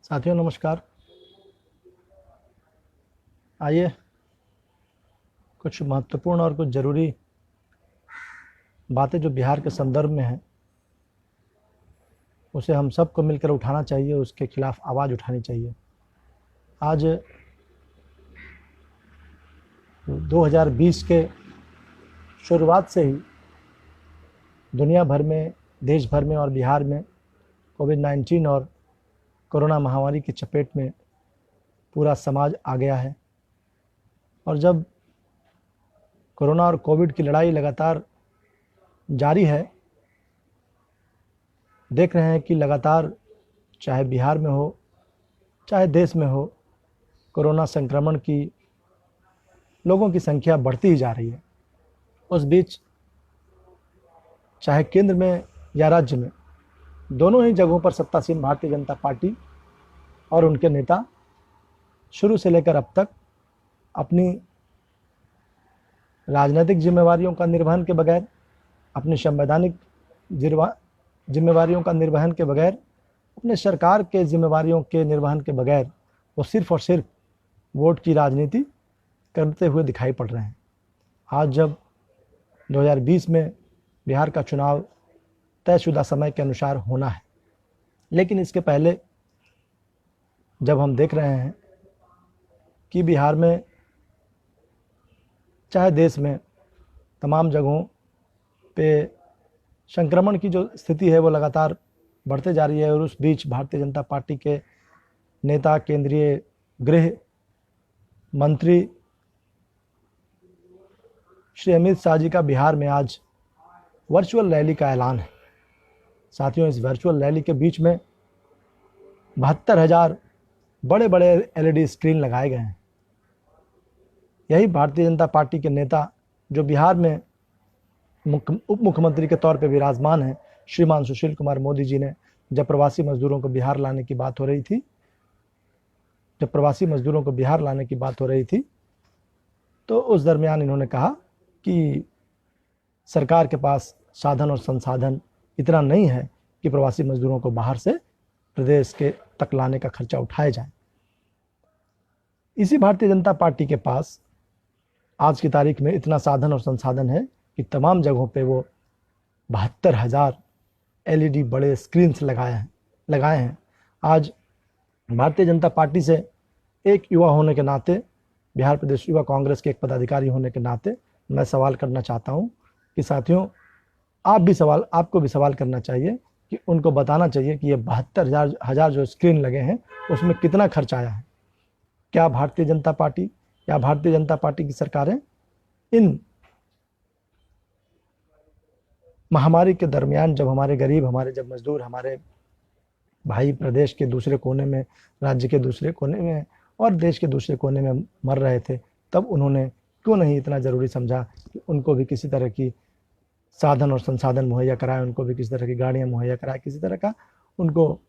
साथियों नमस्कार। आइए कुछ महत्वपूर्ण और कुछ ज़रूरी बातें जो बिहार के संदर्भ में हैं उसे हम सबको मिलकर उठाना चाहिए, उसके खिलाफ आवाज़ उठानी चाहिए। आज 2020 के शुरुआत से ही दुनिया भर में, देश भर में और बिहार में कोविड-19 और कोरोना महामारी की चपेट में पूरा समाज आ गया है। और जब कोरोना और कोविड की लड़ाई लगातार जारी है, देख रहे हैं कि लगातार चाहे बिहार में हो चाहे देश में हो, कोरोना संक्रमण की लोगों की संख्या बढ़ती ही जा रही है। उस बीच चाहे केंद्र में या राज्य में, दोनों ही जगहों पर सत्तासीन भारतीय जनता पार्टी और उनके नेता शुरू से लेकर अब तक अपनी राजनीतिक जिम्मेवारियों का निर्वहन के बगैर, अपनी संवैधानिक जिम्मेवारियों का निर्वहन के बगैर, अपने सरकार के जिम्मेवारियों के निर्वहन के बगैर वो सिर्फ और सिर्फ वोट की राजनीति करते हुए दिखाई पड़ रहे हैं। आज जब 2020 में बिहार का चुनाव तयशुदा समय के अनुसार होना है, लेकिन इसके पहले जब हम देख रहे हैं कि बिहार में चाहे देश में तमाम जगहों पे संक्रमण की जो स्थिति है वो लगातार बढ़ते जा रही है, और उस बीच भारतीय जनता पार्टी के नेता, केंद्रीय गृह मंत्री श्री अमित शाह जी का बिहार में आज वर्चुअल रैली का ऐलान है। साथियों, इस वर्चुअल रैली के बीच में 72,000 बड़े बड़े एलईडी स्क्रीन लगाए गए हैं। यही भारतीय जनता पार्टी के नेता जो बिहार में उप मुख्यमंत्री के तौर पर विराजमान हैं, श्रीमान सुशील कुमार मोदी जी ने जब प्रवासी मजदूरों को बिहार लाने की बात हो रही थी, तो उस दरमियान इन्होंने कहा कि सरकार के पास साधन और संसाधन इतना नहीं है कि प्रवासी मजदूरों को बाहर से प्रदेश के तक लाने का खर्चा उठाया जाए। इसी भारतीय जनता पार्टी के पास आज की तारीख में इतना साधन और संसाधन है कि तमाम जगहों पे वो 72,000 एलईडी बड़े स्क्रीन्स लगाए हैं। आज भारतीय जनता पार्टी से एक युवा होने के नाते, बिहार प्रदेश युवा कांग्रेस के एक पदाधिकारी होने के नाते मैं सवाल करना चाहता हूं कि साथियों, आपको भी सवाल करना चाहिए कि उनको बताना चाहिए कि ये 72,000 जो स्क्रीन लगे हैं उसमें कितना खर्च आया है। क्या भारतीय जनता पार्टी या भारतीय जनता पार्टी की सरकारें इन महामारी के दरमियान, जब हमारे गरीब, जब मजदूर, हमारे भाई प्रदेश के दूसरे कोने में, राज्य के दूसरे कोने में और देश के दूसरे कोने में मर रहे थे, तब उन्होंने क्यों नहीं इतना ज़रूरी समझा कि उनको भी किसी तरह की साधन और संसाधन मुहैया कराए, उनको भी किसी तरह की गाड़ियाँ मुहैया कराए, किसी तरह का उनको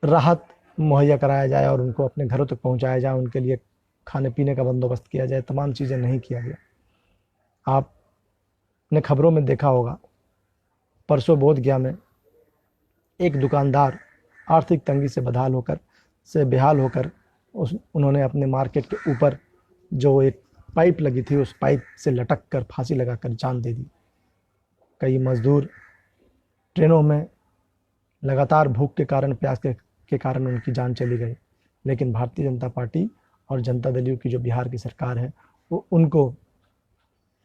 राहत मुहैया कराया जाए और उनको अपने घरों तक पहुँचाया जाए, उनके लिए खाने पीने का बंदोबस्त किया जाए। तमाम चीज़ें नहीं किया गया। आपने खबरों में देखा होगा, परसों बोधगया में एक दुकानदार आर्थिक तंगी से बेहाल होकर उन्होंने अपने मार्केट के ऊपर जो एक पाइप लगी थी, उस पाइप से लटक कर फांसी लगाकर जान दे दी। कई मजदूर ट्रेनों में लगातार भूख के कारण, प्यास के कारण उनकी जान चली गई, लेकिन भारतीय जनता पार्टी और जनता दल यू की जो बिहार की सरकार है वो उनको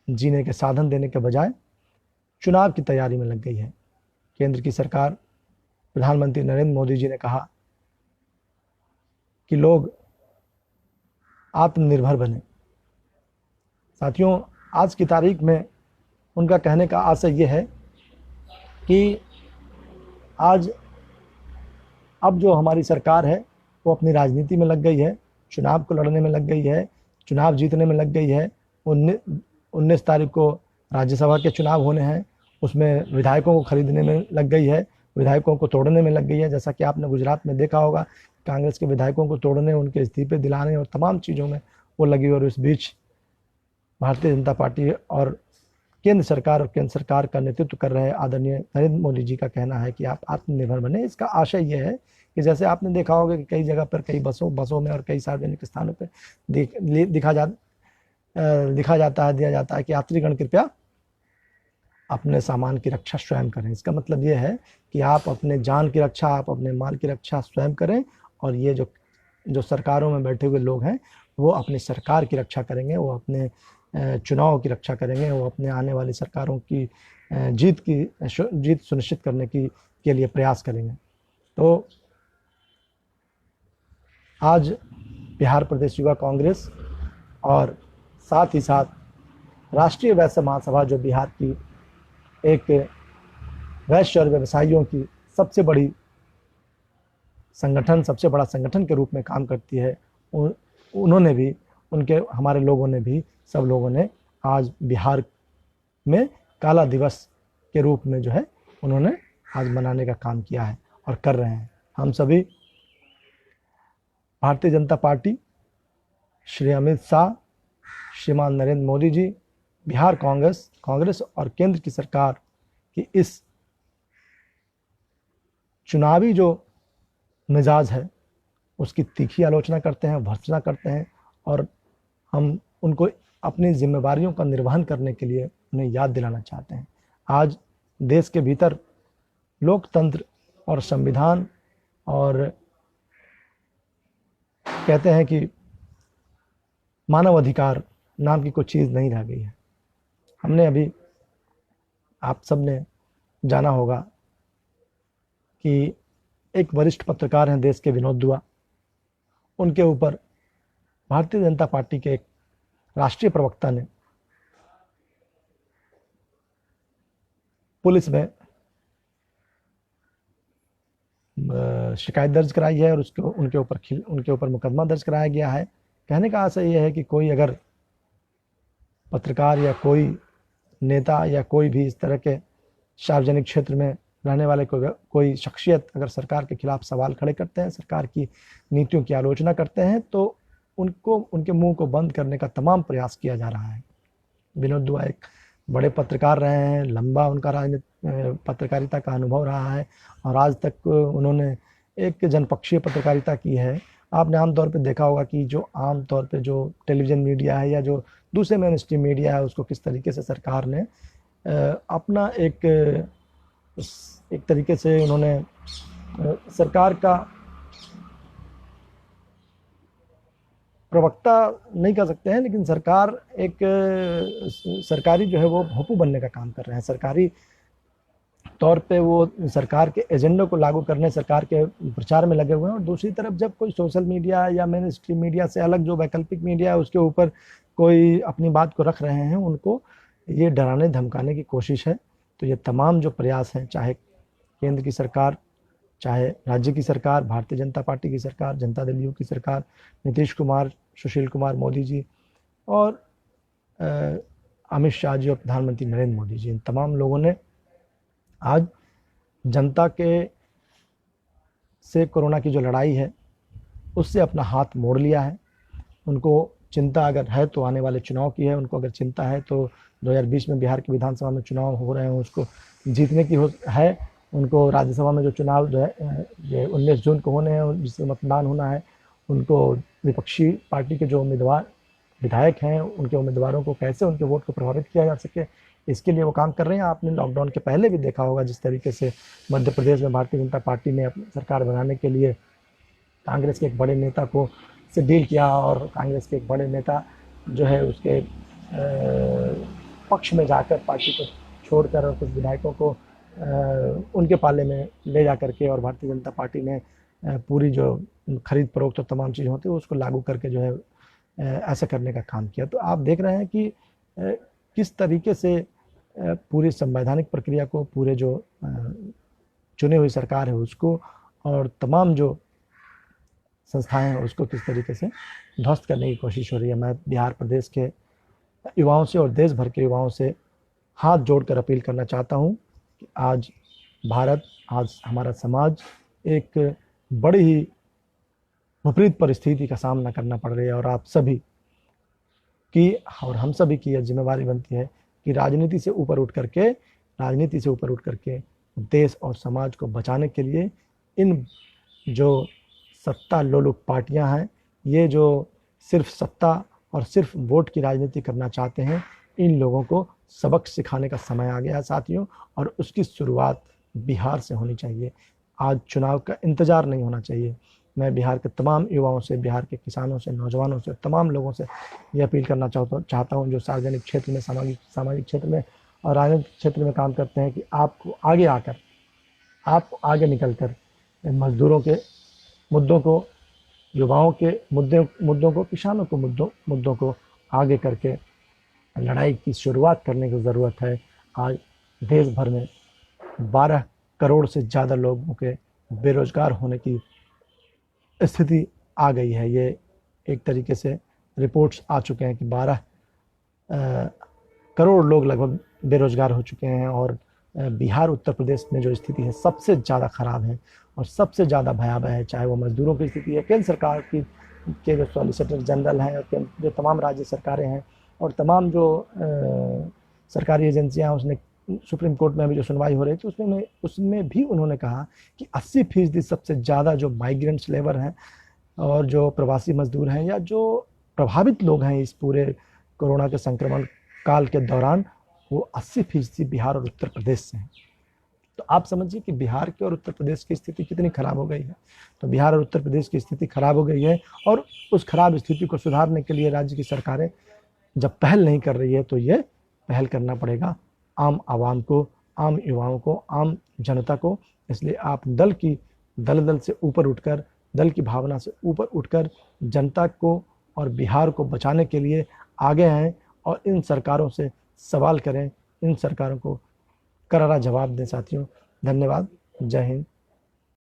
जीने के साधन देने के बजाय चुनाव की तैयारी में लग गई है। केंद्र की सरकार, प्रधानमंत्री नरेंद्र मोदी जी ने कहा कि लोग आत्मनिर्भर बने। साथियों, आज की तारीख में उनका कहने का आशय ये है कि अब जो हमारी सरकार है वो अपनी राजनीति में लग गई है, चुनाव को लड़ने में लग गई है, चुनाव जीतने में लग गई है। 19 तारीख को राज्यसभा के चुनाव होने हैं, उसमें विधायकों को खरीदने में लग गई है, विधायकों को तोड़ने में लग गई है। जैसा कि आपने गुजरात में देखा होगा, कांग्रेस के विधायकों को तोड़ने, उनके इस्तीफे दिलाने और तमाम चीज़ों में वो लगी। और इस बीच भारतीय जनता पार्टी और केंद्र सरकार और केंद्र सरकार का नेतृत्व कर रहे आदरणीय नरेंद्र मोदी जी का कहना है कि आप आत्मनिर्भर बने। इसका आशय ये है कि जैसे आपने देखा होगा कि कई जगह पर, कई बसों में और कई सार्वजनिक स्थानों पर दिया जाता है कि यात्रीगण कृपया अपने सामान की रक्षा स्वयं करें। इसका मतलब ये है कि आप अपने जान की रक्षा, आप अपने माल की रक्षा स्वयं करें, और ये जो सरकारों में बैठे हुए लोग हैं वो अपनी सरकार की रक्षा करेंगे, वो अपने चुनाव की रक्षा करेंगे, वो अपने आने वाली सरकारों की जीत सुनिश्चित करने के लिए प्रयास करेंगे। तो आज बिहार प्रदेश युवा कांग्रेस और साथ ही साथ राष्ट्रीय वैश्य महासभा, जो बिहार की एक वैश्य और व्यवसायियों की सबसे बड़ा संगठन के रूप में काम करती है, उन्होंने भी, हमारे लोगों ने भी, सब लोगों ने आज बिहार में काला दिवस के रूप में जो है उन्होंने आज मनाने का काम किया है और कर रहे हैं। हम सभी भारतीय जनता पार्टी, श्री अमित शाह, श्रीमान नरेंद्र मोदी जी, बिहार कांग्रेस और केंद्र की सरकार की इस चुनावी जो मिजाज है उसकी तीखी आलोचना करते हैं, भर्त्सना करते हैं, और हम उनको अपनी जिम्मेदारियों का निर्वहन करने के लिए उन्हें याद दिलाना चाहते हैं। आज देश के भीतर लोकतंत्र और संविधान और कहते हैं कि मानव अधिकार नाम की कोई चीज़ नहीं रह गई है। हमने अभी, आप सब ने जाना होगा कि एक वरिष्ठ पत्रकार हैं देश के, विनोद दुआ, उनके ऊपर भारतीय जनता पार्टी के एक राष्ट्रीय प्रवक्ता ने पुलिस में शिकायत दर्ज कराई है और उनके ऊपर मुकदमा दर्ज कराया गया है। कहने का आशय यह है कि कोई अगर पत्रकार या कोई नेता या कोई भी इस तरह के सार्वजनिक क्षेत्र में रहने वाले कोई शख्सियत अगर सरकार के खिलाफ सवाल खड़े करते हैं, सरकार की नीतियों की आलोचना करते हैं, तो उनके मुंह को बंद करने का तमाम प्रयास किया जा रहा है। विनोद दुआ एक बड़े पत्रकार रहे हैं, लंबा उनका पत्रकारिता का अनुभव रहा है और आज तक उन्होंने एक जनपक्षीय पत्रकारिता की है। आपने आमतौर पे देखा होगा कि जो आमतौर पे जो टेलीविज़न मीडिया है या जो दूसरे मेन स्ट्रीम मीडिया है, उसको किस तरीके से सरकार ने अपना एक तरीके से उन्होंने सरकार का प्रवक्ता नहीं कर सकते हैं, लेकिन सरकारी जो है वो भोंपू बनने का काम कर रहे हैं। सरकारी तौर पे वो सरकार के एजेंडे को लागू करने, सरकार के प्रचार में लगे हुए हैं, और दूसरी तरफ जब कोई सोशल मीडिया या मेन स्ट्रीम मीडिया से अलग जो वैकल्पिक मीडिया है उसके ऊपर कोई अपनी बात को रख रहे हैं, उनको ये डराने धमकाने की कोशिश है। तो ये तमाम जो प्रयास हैं, चाहे केंद्र की सरकार, चाहे राज्य की सरकार, भारतीय जनता पार्टी की सरकार, जनता दल यू की सरकार, नीतीश कुमार, सुशील कुमार मोदी जी और अमित शाह जी और प्रधानमंत्री नरेंद्र मोदी जी, इन तमाम लोगों ने आज जनता के से कोरोना की जो लड़ाई है उससे अपना हाथ मोड़ लिया है। उनको चिंता अगर है तो आने वाले चुनाव की है, उनको अगर चिंता है तो 2020 में बिहार की विधानसभा में चुनाव हो रहे हैं उसको जीतने की है। उनको राज्यसभा में जो चुनाव जो है ये 19 जून को होने हैं, जिसमें मतदान होना है, उनको विपक्षी पार्टी के जो विधायक हैं उनके उम्मीदवारों को कैसे उनके वोट को प्रभावित किया जा सके, इसके लिए वो काम कर रहे हैं। आपने लॉकडाउन के पहले भी देखा होगा जिस तरीके से मध्य प्रदेश में भारतीय जनता पार्टी ने अपनी सरकार बनाने के लिए कांग्रेस के एक बड़े नेता को से डील किया, और कांग्रेस के एक बड़े नेता जो है उसके पक्ष में जाकर पार्टी को छोड़कर और कुछ विधायकों को उनके पाले में ले जा करके, और भारतीय जनता पार्टी ने पूरी जो खरीद फरोख्त और तमाम चीज़ें होती है उसको लागू करके जो है ऐसा करने का काम किया। तो आप देख रहे हैं कि किस तरीके से पूरी संवैधानिक प्रक्रिया को, पूरे जो चुनी हुई सरकार है उसको और तमाम जो संस्थाएं हैं उसको किस तरीके से ध्वस्त करने की कोशिश हो रही है। मैं बिहार प्रदेश के युवाओं से और देश भर के युवाओं से हाथ जोड़कर अपील करना चाहता हूं कि आज भारत, आज हमारा समाज एक बड़ी ही विपरीत परिस्थिति का सामना करना पड़ रही है, और आप सभी की और हम सभी की यह जिम्मेवारी बनती है कि राजनीति से ऊपर उठ करके देश और समाज को बचाने के लिए इन जो सत्ता लोलुप पार्टियां हैं, ये जो सिर्फ सत्ता और सिर्फ वोट की राजनीति करना चाहते हैं, इन लोगों को सबक सिखाने का समय आ गया है साथियों, और उसकी शुरुआत बिहार से होनी चाहिए। आज चुनाव का इंतज़ार नहीं होना चाहिए। मैं बिहार के तमाम युवाओं से, बिहार के किसानों से, नौजवानों से, तमाम लोगों से ये अपील करना चाहता हूँ जो सार्वजनिक क्षेत्र में, सामाजिक क्षेत्र में और राजनीतिक क्षेत्र में काम करते हैं, कि आपको आगे निकल कर मजदूरों के मुद्दों को, युवाओं के मुद्दों को, किसानों को मुद्दों को आगे करके लड़ाई की शुरुआत करने की ज़रूरत है। आज देश भर में 12 करोड़ से ज़्यादा लोगों के बेरोजगार होने की स्थिति आ गई है। ये एक तरीके से रिपोर्ट्स आ चुके हैं कि 12 करोड़ लोग लगभग बेरोजगार हो चुके हैं, और बिहार, उत्तर प्रदेश में जो स्थिति है सबसे ज़्यादा ख़राब है और सबसे ज़्यादा भयावह है। चाहे वो मजदूरों की स्थिति है, केंद्र सरकार के जो सॉलिसिटर जनरल हैं और जो तमाम राज्य सरकारें हैं और तमाम जो सरकारी एजेंसियां हैं, उसने सुप्रीम कोर्ट में अभी जो सुनवाई हो रही थी उसमें भी उन्होंने कहा कि 80% सबसे ज़्यादा जो माइग्रेंट्स लेबर हैं और जो प्रवासी मजदूर हैं या जो प्रभावित लोग हैं इस पूरे कोरोना के संक्रमण काल के दौरान, वो 80% बिहार और उत्तर प्रदेश से हैं। तो आप समझिए कि बिहार के और उत्तर प्रदेश की स्थिति कितनी खराब हो गई है। तो बिहार और उत्तर प्रदेश की स्थिति खराब हो गई है, और उस खराब स्थिति को सुधारने के लिए राज्य की सरकारें जब पहल नहीं कर रही है, तो ये पहल करना पड़ेगा आम आवाम को, आम युवाओं को, आम जनता को। इसलिए आप दल से ऊपर उठकर, दल की भावना से ऊपर उठकर जनता को और बिहार को बचाने के लिए आगे आएँ और इन सरकारों से सवाल करें, इन सरकारों को करारा जवाब दें साथियों। धन्यवाद। जय हिंद,